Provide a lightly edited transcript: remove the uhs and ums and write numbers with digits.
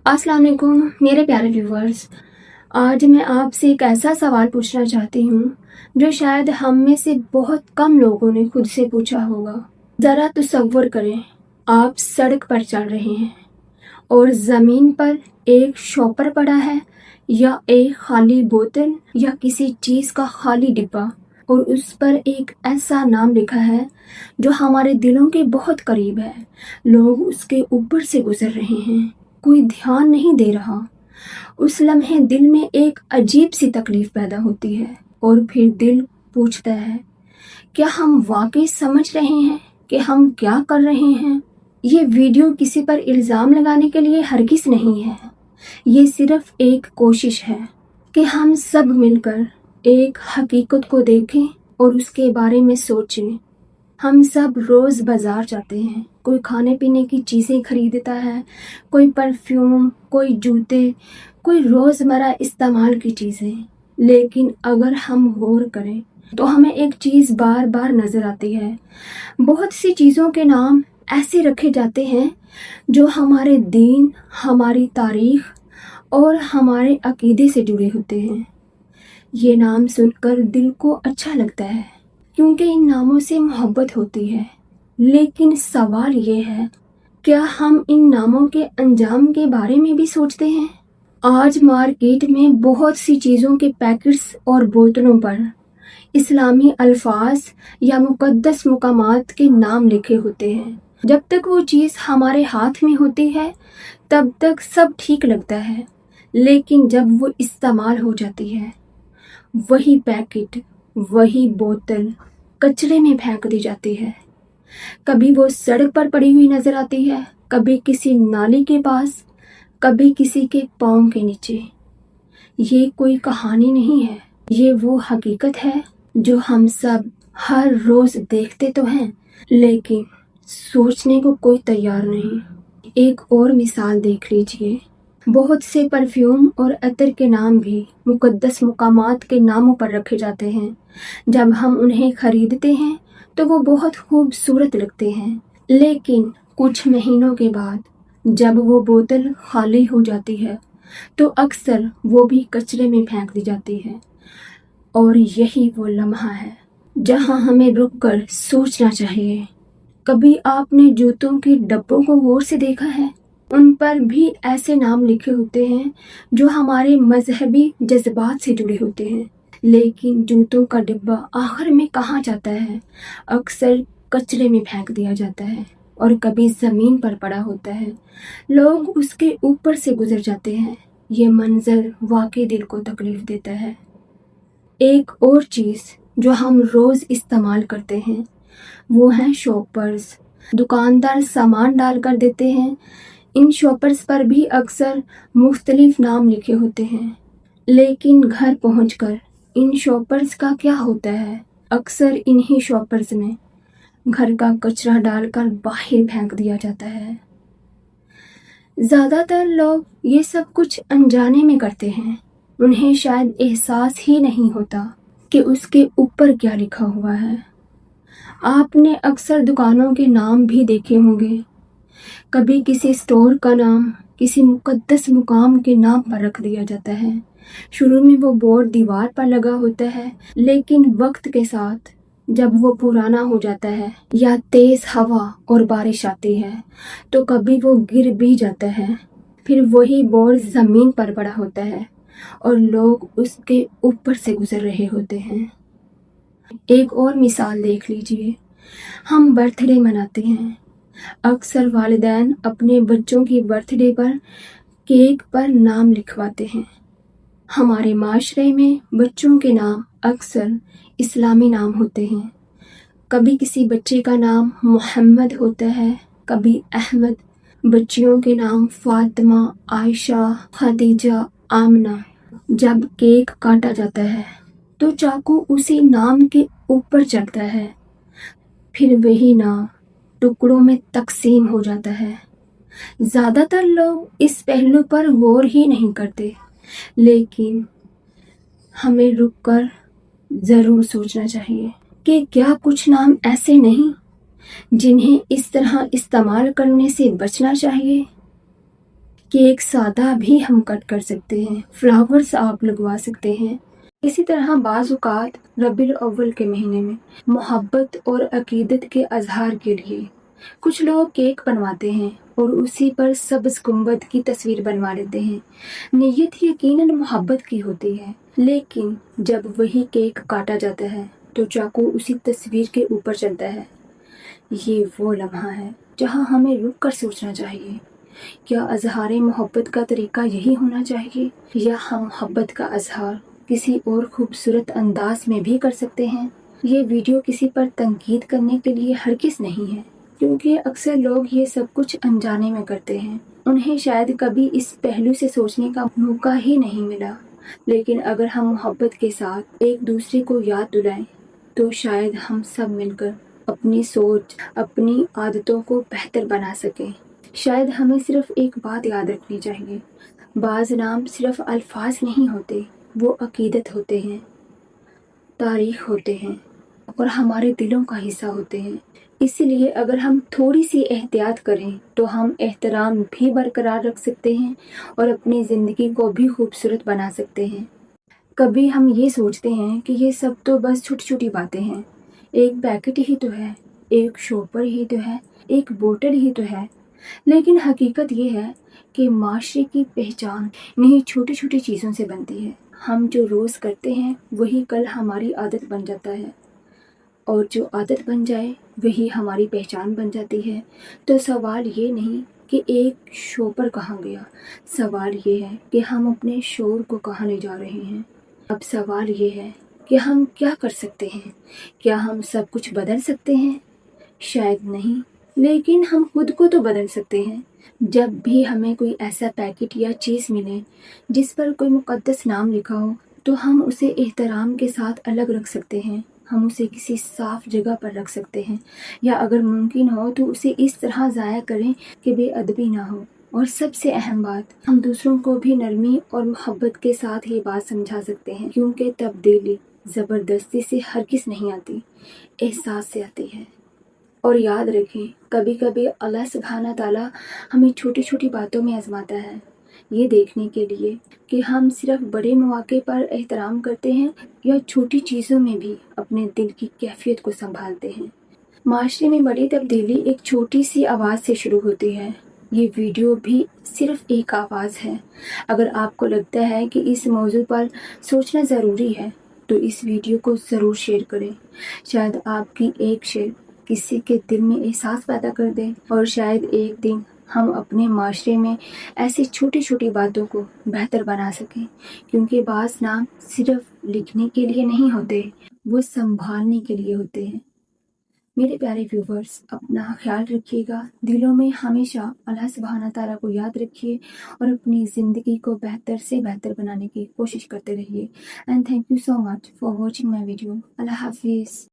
अस्सलाम वालेकुम मेरे प्यारे व्यूवर्स। आज मैं आपसे एक ऐसा सवाल पूछना चाहती हूँ जो शायद हम में से बहुत कम लोगों ने खुद से पूछा होगा। ज़रा तसव्वुर करें, आप सड़क पर चल रहे हैं और ज़मीन पर एक शॉपर पड़ा है या एक खाली बोतल या किसी चीज़ का खाली डिब्बा, और उस पर एक ऐसा नाम लिखा है जो हमारे दिलों के बहुत करीब है। लोग उसके ऊपर से गुजर रहे हैं, कोई ध्यान नहीं दे रहा। उस लम्हे दिल में एक अजीब सी तकलीफ पैदा होती है और फिर दिल पूछता है, क्या हम वाकई समझ रहे हैं कि हम क्या कर रहे हैं? ये वीडियो किसी पर इल्ज़ाम लगाने के लिए हरगिज़ नहीं है। ये सिर्फ एक कोशिश है कि हम सब मिलकर एक हकीकत को देखें और उसके बारे में सोचें। हम सब रोज़ बाज़ार जाते हैं, कोई खाने पीने की चीज़ें खरीदता है, कोई परफ्यूम, कोई जूते, कोई रोज़मर्रा इस्तेमाल की चीज़ें। लेकिन अगर हम गौर करें तो हमें एक चीज़ बार बार नज़र आती है। बहुत सी चीज़ों के नाम ऐसे रखे जाते हैं जो हमारे दीन, हमारी तारीख और हमारे अकीदे से जुड़े होते हैं। ये नाम सुनकर दिल को अच्छा लगता है क्योंकि इन नामों से मोहब्बत होती है। लेकिन सवाल ये है, क्या हम इन नामों के अंजाम के बारे में भी सोचते हैं? आज मार्केट में बहुत सी चीज़ों के पैकेट्स और बोतलों पर इस्लामी अल्फाज या मुकद्दस मुकामात के नाम लिखे होते हैं। जब तक वो चीज़ हमारे हाथ में होती है तब तक सब ठीक लगता है, लेकिन जब वो इस्तेमाल हो जाती है, वही पैकेट, वही बोतल कचरे में फेंक दी जाती है। कभी वो सड़क पर पड़ी हुई नजर आती है, कभी किसी नाली के पास, कभी किसी के पाँव के नीचे। ये कोई कहानी नहीं है, ये वो हकीकत है जो हम सब हर रोज देखते तो हैं, लेकिन सोचने को कोई तैयार नहीं। एक और मिसाल देख लीजिए। बहुत से परफ्यूम और अतर के नाम भी मुकद्दस मुकामात के नामों पर रखे जाते हैं। जब हम उन्हें खरीदते हैं तो वो बहुत खूबसूरत लगते हैं, लेकिन कुछ महीनों के बाद जब वो बोतल खाली हो जाती है तो अक्सर वो भी कचरे में फेंक दी जाती है। और यही वो लम्हा है जहां हमें रुककर सोचना चाहिए। कभी आपने जूतों के डब्बों को गौर से देखा है? उन पर भी ऐसे नाम लिखे होते हैं जो हमारे मजहबी जज्बात से जुड़े होते हैं, लेकिन जूतों का डिब्बा आखिर में कहाँ जाता है? अक्सर कचरे में फेंक दिया जाता है और कभी ज़मीन पर पड़ा होता है। लोग उसके ऊपर से गुजर जाते हैं। ये मंजर वाकई दिल को तकलीफ देता है। एक और चीज़ जो हम रोज़ इस्तेमाल करते हैं वो है शॉपर्स। दुकानदार सामान डाल कर देते हैं। इन शॉपर्स पर भी अक्सर मुख्तलिफ नाम लिखे होते हैं, लेकिन घर पहुंचकर इन शॉपर्स का क्या होता है? अक्सर इन्हीं शॉपर्स में घर का कचरा डालकर बाहर फेंक दिया जाता है। ज़्यादातर लोग ये सब कुछ अनजाने में करते हैं। उन्हें शायद एहसास ही नहीं होता कि उसके ऊपर क्या लिखा हुआ है। आपने अक्सर दुकानों के नाम भी देखे होंगे। कभी किसी स्टोर का नाम किसी मुकद्दस मुकाम के नाम पर रख दिया जाता है। शुरू में वो बोर्ड दीवार पर लगा होता है, लेकिन वक्त के साथ जब वो पुराना हो जाता है या तेज हवा और बारिश आती है तो कभी वो गिर भी जाता है। फिर वही बोर्ड ज़मीन पर पड़ा होता है और लोग उसके ऊपर से गुजर रहे होते हैं। एक और मिसाल देख लीजिए। हम बर्थडे मनाते हैं। अक्सर वालिदैन अपने बच्चों की बर्थडे पर केक पर नाम लिखवाते हैं। हमारे माशरे में बच्चों के नाम अक्सर इस्लामी नाम होते हैं। कभी किसी बच्चे का नाम मोहम्मद होता है, कभी अहमद। बच्चियों के नाम फातिमा, आयशा, खदीजा, आमना। जब केक काटा जाता है तो चाकू उसी नाम के ऊपर चढ़ता है, फिर वही नाम टुकड़ों में तकसीम हो जाता है। ज़्यादातर लोग इस पहलू पर गौर ही नहीं करते, लेकिन हमें रुककर ज़रूर सोचना चाहिए कि क्या कुछ नाम ऐसे नहीं जिन्हें इस तरह इस्तेमाल करने से बचना चाहिए। केक सादा भी हम कट कर सकते हैं, फ्लावर्स आप लगवा सकते हैं। इसी तरह बाज़ औक़ात रबीउल अव्वल के महीने में मोहब्बत और अक़ीदत के इज़हार के लिए कुछ लोग केक बनवाते हैं और उसी पर सब्ज़ गुंबद की तस्वीर बनवा लेते हैं। नीयत यकीनन मोहब्बत की होती है, लेकिन जब वही केक काटा जाता है तो चाकू उसी तस्वीर के ऊपर चलता है। ये वो लम्हा है जहाँ हमें रुक कर सोचना चाहिए, क्या इज़हार मोहब्बत का तरीका यही होना चाहिए, या हम मोहब्बत का इज़हार किसी और खूबसूरत अंदाज में भी कर सकते हैं। ये वीडियो किसी पर तनकीद करने के लिए हरगिज़ नहीं है, क्योंकि अक्सर लोग ये सब कुछ अनजाने में करते हैं। उन्हें शायद कभी इस पहलू से सोचने का मौका ही नहीं मिला, लेकिन अगर हम मोहब्बत के साथ एक दूसरे को याद दिलाएं तो शायद हम सब मिलकर अपनी सोच, अपनी आदतों को बेहतर बना सकें। शायद हमें सिर्फ एक बात याद रखनी चाहिए, बाज़ नाम सिर्फ अल्फाज नहीं होते, वो अक़ीदत होते हैं, तारीख़ होते हैं और हमारे दिलों का हिस्सा होते हैं। इसीलिए अगर हम थोड़ी सी एहतियात करें तो हम एहतराम भी बरकरार रख सकते हैं और अपनी ज़िंदगी को भी खूबसूरत बना सकते हैं। कभी हम ये सोचते हैं कि ये सब तो बस छोटी छोटी बातें हैं, एक पैकेट ही तो है, एक शॉपर ही तो है, एक बोतल ही तो है, लेकिन हकीकत ये है कि माशरे की पहचान इन्हीं छोटी छोटी चीज़ों से बनती है। हम जो रोज़ करते हैं वही कल हमारी आदत बन जाता है, और जो आदत बन जाए वही हमारी पहचान बन जाती है। तो सवाल ये नहीं कि एक शॉपर कहाँ गया, सवाल ये है कि हम अपने शोर को कहाँ ले जा रहे हैं। अब सवाल ये है कि हम क्या कर सकते हैं। क्या हम सब कुछ बदल सकते हैं? शायद नहीं, लेकिन हम खुद को तो बदल सकते हैं। जब भी हमें कोई ऐसा पैकेट या चीज़ मिले जिस पर कोई मुक़द्दस नाम लिखा हो, तो हम उसे एहतराम के साथ अलग रख सकते हैं। हम उसे किसी साफ़ जगह पर रख सकते हैं, या अगर मुमकिन हो तो उसे इस तरह ज़ाया करें कि बेअदबी ना हो। और सबसे अहम बात, हम दूसरों को भी नरमी और मोहब्बत के साथ ये बात समझा सकते हैं, क्योंकि तब्दीली ज़बरदस्ती से हरगिज़ नहीं आती, एहसास से आती है। और याद रखें, कभी कभी अल्लाह सुब्हाना ताला हमें छोटी छोटी बातों में आजमाता है, ये देखने के लिए कि हम सिर्फ बड़े मौके पर एहतराम करते हैं या छोटी चीज़ों में भी अपने दिल की कैफियत को संभालते हैं। माशरे में बड़ी तब्दीली एक छोटी सी आवाज़ से शुरू होती है। ये वीडियो भी सिर्फ एक आवाज़ है। अगर आपको लगता है कि इस मौजू पर सोचना ज़रूरी है तो इस वीडियो को ज़रूर शेयर करें। शायद आपकी एक शेयर किसी के दिल में एहसास पैदा कर दे, और शायद एक दिन हम अपने माशरे में ऐसी छोटी छोटी बातों को बेहतर बना सकें, क्योंकि बाज़ नाम सिर्फ लिखने के लिए नहीं होते, वो संभालने के लिए होते हैं। मेरे प्यारे व्यूवर्स, अपना ख्याल रखिएगा, दिलों में हमेशा अल्लाह सुब्हाना ताला को याद रखिए और अपनी ज़िंदगी को बेहतर से बेहतर बनाने की कोशिश करते रहिए। And thank you so much for watching my video. अल्लाह हाफिज़।